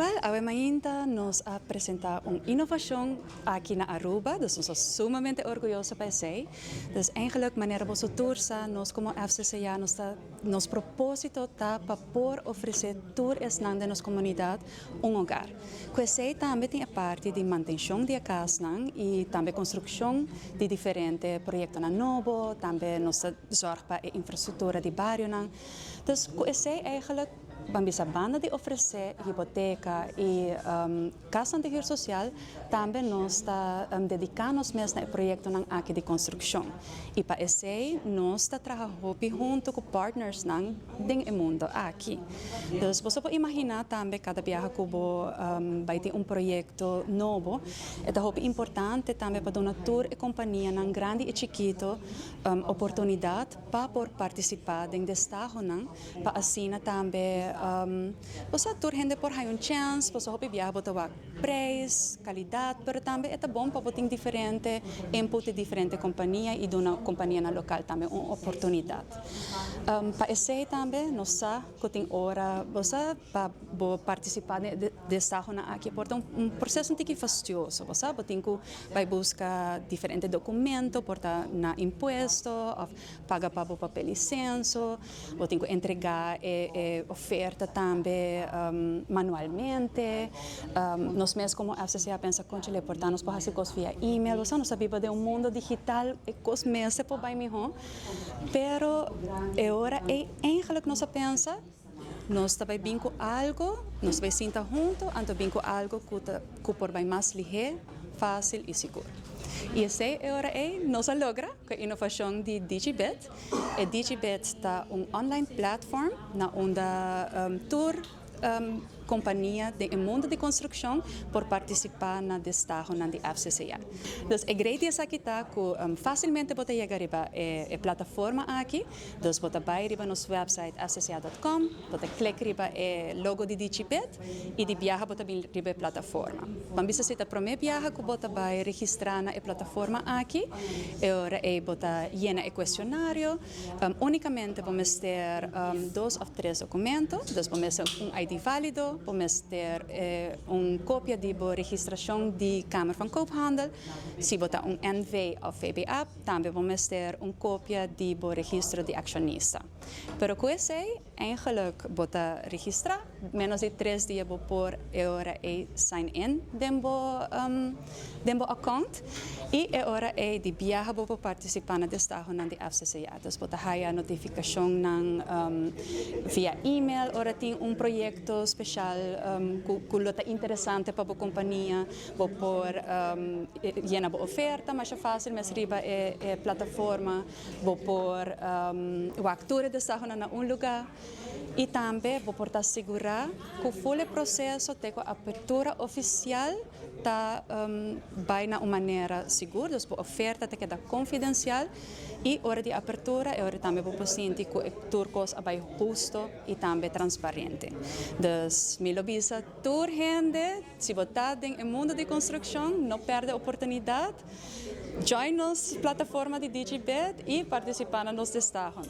Well, Awemainta nos ha presentado una innovación aquí en Aruba, dus we zijn sumamente orgullosos bij zij. Dus eigenlijk, wanneer we zo tour nos como FCCA, nos propósito está para por ofrecer tours de nuestra comunidad un hogar. Que zij también tiene parte de mantención de casa y también construcción de diferentes proyectos nuevos, también nos zorg para la infraestructura de barrio. Dus que zij eigenlijk Bambisa banda de oferecer hipoteca e casa de huur social, também nós está dedicando-nos mesmo ao projeto aqui de construção. E para isso, nós está trabalhando junto com partners do mundo aqui. Então, você pode imaginar também cada viagem que vai ter projeto novo. É importante também para uma tour e companhia grande e chiquito oportunidade para participar em destaque, para assim também você tour gente por aí chance, você hobby viajar botar preço, qualidade, mas também é bom para botar diferente input de diferente companhia e de uma companhia local também uma oportunidade. Para isso também nós sabemos que tem hora você para participar desta aqui porque processo um pouco fastidioso, você tem que vai buscar diferentes documentos, portar na imposto, pagar para papel licença, tem que entregar oferta também manualmente. Nós mesmos como FCCA pensa que é importante nós podemos fazer via e-mail, nós sabemos de mundo digital e coisas mesmo por bem melhor, pero agora eigenlijk nós pensa nós também bem com algo, nós vai sentar junto, então bem com algo que por bem mais ligeiro, fácil e seguro. E essa agora nós logra com a inovação de DigiBet. E DigiBet está online platform na onde tour companhia de mundo de construção por participar na destaque na FCCA. Então, a grande é que está que facilmente pode chegar a plataforma aqui. Então, pode ir no nosso website fcca.com, pode clicar no logo de DigiBet e de viajar pode ir a plataforma. Quando você está para viajar, que pode registrar na plataforma aqui, agora pode llenar o questionário. Unicamente vamos ter 2 ou 3 documentos. Então, vamos ter ID válido, vamos ter uma cópia de registração de Câmara van Koophandel. Se botar NV ou VBA, também vamos ter uma cópia de registro de acionista. Pero com isso, eigenlijk botar registrar, menos de 3 dias por hora sign in dembo account e hora de viajar para participar na destaque de FCCA. Então, botar a notificação via e-mail, ora tem projeto especial que é interessante para a companhia, por llenar a oferta, mas é fácil, mas riba a plataforma, por o actor de estar em lugar e também por assegurar que o full processo de abertura oficial está vai na maneira segura, então a oferta tem que dar confidencial e hora de abertura é hora também para sentir que o turcos é justo e também transparente. Então, me lobisa tour gente, se botar em mundo de construção, não perde a oportunidade, join nos plataforma de DigiBet e participar nos destaques.